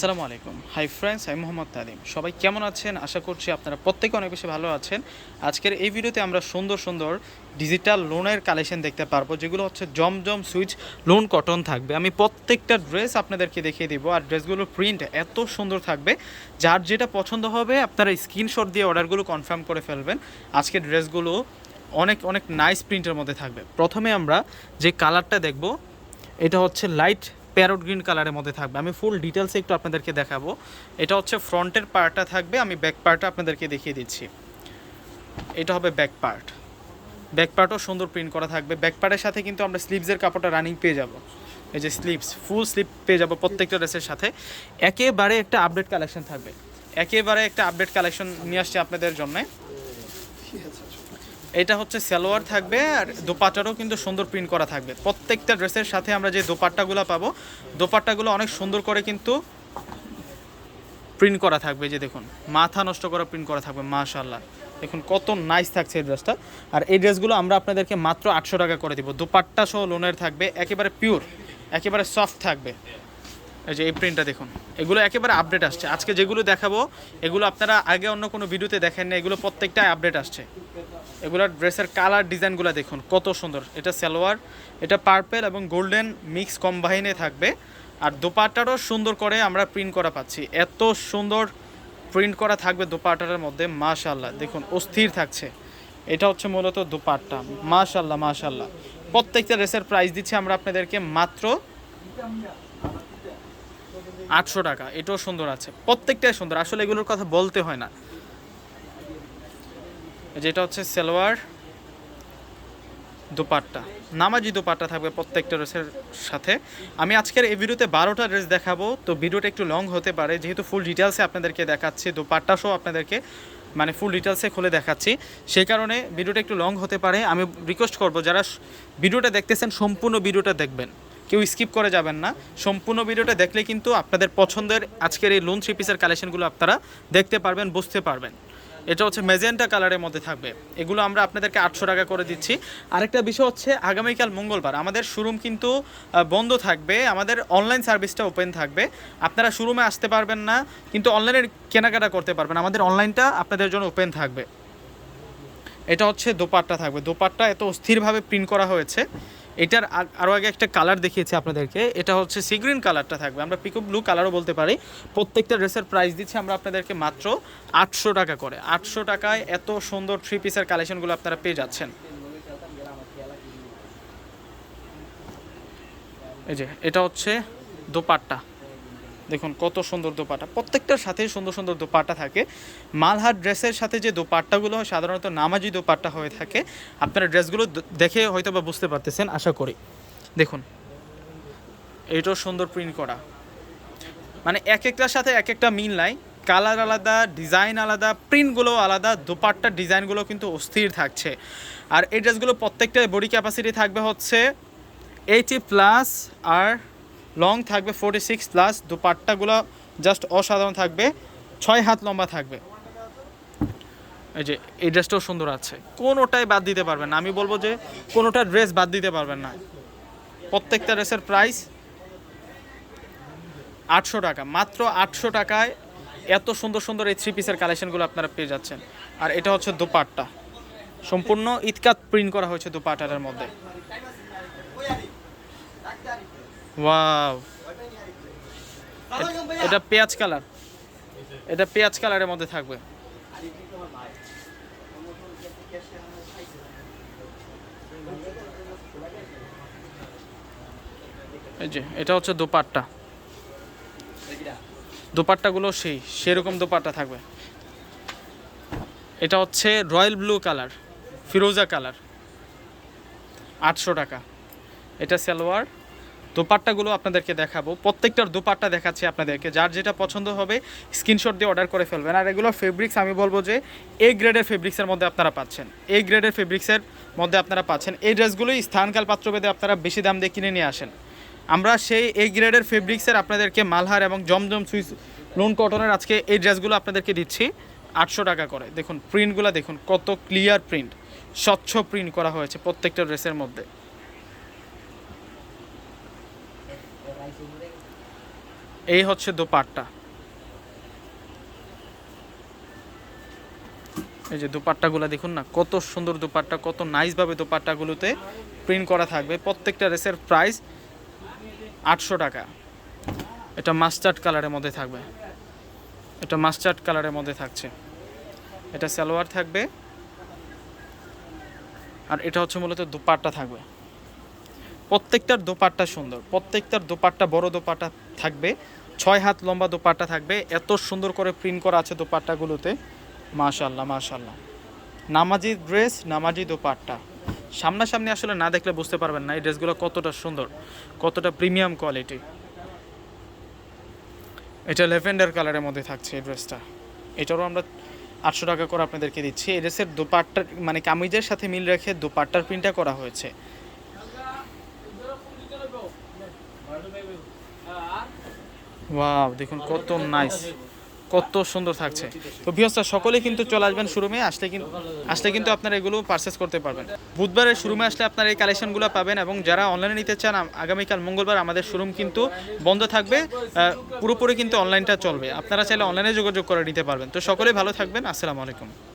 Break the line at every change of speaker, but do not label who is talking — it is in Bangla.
আসসালামু আলাইকুম। হাই ফ্রেন্ডস, আমি মোহাম্মদ তালিম। সবাই কেমন আছেন? আশা করছি আপনারা প্রত্যেকে অনেক বেশি ভালো আছেন। আজকের এই ভিডিওতে আমরা সুন্দর সুন্দর ডিজিটাল লোনের কালেকশন দেখতে পারবো, যেগুলো হচ্ছে জমজম সুইচ লোন কটন থাকবে। আমি প্রত্যেকটা ড্রেস আপনাদেরকে দেখিয়ে দিব, আর ড্রেসগুলোর প্রিন্ট এত সুন্দর থাকবে, যার যেটা পছন্দ হবে আপনারা স্ক্রিনশট দিয়ে অর্ডারগুলো কনফার্ম করে ফেলবেন। আজকের ড্রেসগুলো অনেক অনেক নাইস প্রিন্টের মধ্যে থাকবে। প্রথমে আমরা যে কালারটা দেখব, এটা হচ্ছে লাইট প্যারট গ্রিন কালারের মধ্যে থাকবে। আমি ফুল ডিটেলসে একটু আপনাদেরকে দেখাবো। এটা হচ্ছে ফ্রন্টের পার্টটা থাকবে, আমি ব্যাক পার্টটা আপনাদেরকে দেখিয়ে দিচ্ছি। এটা হবে ব্যাক পার্ট। ব্যাক পার্টও সুন্দর প্রিন্ট করা থাকবে। ব্যাক পার্টের সাথে কিন্তু আমরা স্লিভসের কাপড়টা রানিং পেয়ে যাব। এই যে স্লিভস, ফুল স্লিভ পেয়ে যাব প্রত্যেকটা ড্রেসের সাথে। একেবারে একটা আপডেট কালেকশন থাকবে, একেবারে একটা আপডেট কালেকশন নিয়ে আসছে আপনাদের জন্যে। এটা হচ্ছে সালোয়ার থাকবে, আর দোপাট্টারও কিন্তু সুন্দর প্রিন্ট করা থাকবে। প্রত্যেকটা ড্রেসের সাথে আমরা যে দোপাট্টাগুলো পাবো, দোপাট্টাগুলো অনেক সুন্দর করে কিন্তু প্রিন্ট করা থাকবে। যে দেখুন, মাথা নষ্ট করা প্রিন্ট করা থাকবে। মাশাআল্লাহ, দেখুন কত নাইস থাকছে এই ড্রেসটা। আর এই ড্রেসগুলো আমরা আপনাদেরকে মাত্র 800 টাকা করে দিব। দোপাট্টা সহ লোনের থাকবে, একেবারে পিওর, একেবারে সফট থাকবে। এই যে এই প্রিন্টটা দেখুন, এগুলো একেবারে আপডেট আসছে। আজকে যেগুলো দেখাবো এগুলো আপনারা আগে অন্য কোনো ভিডিওতে দেখেন না, এগুলো প্রত্যেকটাই আপডেট আসছে। এগুলোর ড্রেসের কালার ডিজাইনগুলো দেখুন কত সুন্দর। এটা সালোয়ার, এটা পার্পেল এবং গোল্ডেন মিক্স কম্বাইনে থাকবে। আর দোপাট্টারও সুন্দর করে আমরা প্রিন্ট করা পাচ্ছি, এত সুন্দর প্রিন্ট করা থাকবে দোপাট্টার মধ্যে। মাশাআল্লাহ, দেখুন অস্থির থাকছে। এটা হচ্ছে মূলত দোপাট্টা। মাশাআল্লাহ মাশাআল্লাহ। প্রত্যেকটা ড্রেসের প্রাইস দিচ্ছি আমরা আপনাদেরকে মাত্র 800 টাকা। এটাও সুন্দর আছে, প্রত্যেকটাই সুন্দর, আসলে এগুলোর কথা বলতে হয় না। যেটা হচ্ছে সালোয়ার, দোপাট্টা, নামাজি দোপাট্টা থাকবে প্রত্যেকটা ড্রেসের সাথে। আমি আজকের এই ভিডিওতে 12টা ড্রেস দেখাবো, তো ভিডিওটা একটু লং হতে পারে, যেহেতু ফুল ডিটেলসে আপনাদেরকে দেখাচ্ছি, দোপাট্টা সহ আপনাদেরকে মানে ফুল ডিটেলসে খুলে দেখাচ্ছি, সেই কারণে ভিডিওটা একটু লং হতে পারে। আমি রিকোয়েস্ট করব, যারা ভিডিওটা দেখতেছেন সম্পূর্ণ ভিডিওটা দেখবেন, কেউ স্কিপ করে যাবেন না। সম্পূর্ণ ভিডিওটা দেখলে কিন্তু আপনাদের পছন্দের আজকের এই লোন থ্রি পিসের কালেকশনগুলো আপনারা দেখতে পারবেন, বুঝতে পারবেন। এটা হচ্ছে মেজেন্টা কালারের মধ্যে থাকবে। এগুলো আমরা আপনাদেরকে 800 টাকা করে দিচ্ছি। আরেকটা বিষয় হচ্ছে, আগামীকাল মঙ্গলবার আমাদের শোরুম কিন্তু বন্ধ থাকবে, আমাদের অনলাইন সার্ভিসটা ওপেন থাকবে। আপনারা শোরুমে আসতে পারবেন না, কিন্তু অনলাইনে কেনাকাটা করতে পারবেন, আমাদের অনলাইনটা আপনাদের জন্য ওপেন থাকবে। এটা হচ্ছে দোপাট্টা থাকবে। দোপাট্টা এত অস্থিরভাবে প্রিন্ট করা হয়েছে। এটার আরও আগে একটা কালার দেখিয়েছি আপনাদেরকে, এটা হচ্ছে সি গ্রিন কালারটা থাকবে, আমরা পিকো ব্লু কালারও বলতে পারি। প্রত্যেকটা ড্রেসের প্রাইস দিচ্ছি আমরা আপনাদেরকে মাত্র 800 টাকা করে। 800 টাকায় এত সুন্দর থ্রি পিসের কালেকশনগুলো আপনারা পেয়ে যাচ্ছেন। এই যে এটা হচ্ছে দোপাট্টা, দেখুন কত সুন্দর দোপাট্টা। প্রত্যেকটার সাথে সুন্দর সুন্দর দোপাট্টা থাকে। মালহার ড্রেসের সাথে যে দোপাট্টাগুলো হয় সাধারণত নামাজি দোপাট্টা হয়ে থাকে। আপনারা ড্রেসগুলো দেখে হয়তো বা বুঝতে পারতেছেন আশা করি। দেখুন এইটাও সুন্দর প্রিন্ট করা, মানে এক একটার সাথে এক একটা মিল নাই। কালার আলাদা, ডিজাইন আলাদা, প্রিন্টগুলো আলাদা, দোপাট্টার ডিজাইনগুলো কিন্তু অস্থির থাকছে। আর এই ড্রেসগুলো প্রত্যেকটা বডি ক্যাপাসিটি থাকবে হচ্ছে 80+, আর লং থাকবে 46+। দোপাট্টাগুলো জাস্ট অসাধারণ থাকবে, 6 হাত লম্বা থাকবে। এই যে এই ড্রেসটাও সুন্দর আছে, কোনোটাই বাদ দিতে পারবেন না। আমি বলবো যে কোনোটা ড্রেস বাদ দিতে পারবেন না। প্রত্যেকটা ড্রেসের প্রাইস 800 টাকা, মাত্র 800 টাকায় এত সুন্দর সুন্দর এই থ্রি পিসের কালেকশনগুলো আপনারা পেয়ে যাচ্ছেন। আর এটা হচ্ছে দোপাট্টা, সম্পূর্ণ ইতকাত প্রিন্ট করা হয়েছে দোপাট্টার মধ্যে। ওয়াও, এটা পেঁয়াজ কালার, এটা পেঁয়াজ কালারের মধ্যে থাকবে। এই যে এটা হচ্ছে দোপাট্টা, দোপাট্টাগুলো সেরকম দোপাট্টা থাকবে। এটা হচ্ছে রয়্যাল ব্লু কালার, ফিরোজা কালার, 800 টাকা। এটা সালোয়ার, দোপাট্টাগুলো আপনাদেরকে দেখাবো, প্রত্যেকটার দোপাট্টা দেখাচ্ছি আপনাদেরকে, যার যেটা পছন্দ হবে স্ক্রিনশট দিয়ে অর্ডার করে ফেলবেন। আর এগুলো ফেব্রিক্স আমি বলবো যে এ গ্রেডের ফেব্রিক্সের মধ্যে আপনারা পাচ্ছেন, এ গ্রেডের ফেব্রিক্সের মধ্যে আপনারা পাচ্ছেন। এই ড্রেসগুলোই স্থানকাল পাত্রভেদে আপনারা বেশি দাম দিয়ে কিনে নিয়ে আসেন। আমরা সেই এ গ্রেডের ফেব্রিক্সের আপনাদেরকে মালহার এবং জমজম সুইস লোন কটনের আজকে এই ড্রেসগুলো আপনাদেরকে দিচ্ছি 800 টাকা করে। দেখুন প্রিন্টগুলো দেখুন, কত ক্লিয়ার প্রিন্ট, স্বচ্ছ প্রিন্ট করা হয়েছে প্রত্যেকটা ড্রেসের মধ্যে। এই হচ্ছে দোপাট্টা। এই যে দোপাট্টাগুলো দেখুন না, কত সুন্দর দোপাট্টা, কত নাইসভাবে দোপাট্টাগুলোতে প্রিন্ট করা থাকবে। প্রত্যেকটা ড্রেসের প্রাইস 800 টাকা। এটা মাস্টার্ড কালারের মধ্যে থাকবে, এটা মাস্টার্ড কালারের মধ্যে থাকছে। এটা সালোয়ার থাকবে, আর এটা হচ্ছে মূলত দোপাট্টা থাকবে। প্রত্যেকটার দোপাট্টা সুন্দর, প্রত্যেকটার দোপাট্টা বড় দোপাট্টা থাকবে, 6 হাত লম্বা দোপাট্টা থাকবে। এত সুন্দর করে প্রিন্ট করা আছে দোপাট্টাগুলোতে, মাশাআল্লাহ মাশাআল্লাহ। নামাজি ড্রেস, নামাজি দোপাট্টা, সামনাসামনি আসলে না দেখলে বুঝতে পারবেন না এই ড্রেসগুলো কতটা সুন্দর, কতটা প্রিমিয়াম কোয়ালিটি। এটা ল্যাভেন্ডার কালারের মধ্যে থাকছে এই ড্রেসটা, এটারও আমরা 800 টাকা করে আপনাদেরকে দিচ্ছি। এই ড্রেসের দোপাট্টার মানে কামিজের সাথে মিল রেখে দোপাট্টার প্রিন্টটা করা হয়েছে। ওয়াও, দেখুন কত নাইস, কত সুন্দর থাকছে। তো ভিউয়ার্সরা সকলেই কিন্তু চলে আসবেন শোরুমে, আসলে কিন্তু আপনারা এগুলো পারচেস করতে পারবেন। বুধবারের শোরুমে আসলে আপনারা এই কালেকশনগুলো পাবেন, এবং যারা অনলাইনে নিতে চান আগামীকাল মঙ্গলবার আমাদের শোরুম কিন্তু বন্ধ থাকবে, পুরোপুরি কিন্তু অনলাইনটা চলবে। আপনারা চাইলে অনলাইনে যোগাযোগ করে নিতে পারবেন। তো সকলেই ভালো থাকবেন, আসসালামু আলাইকুম।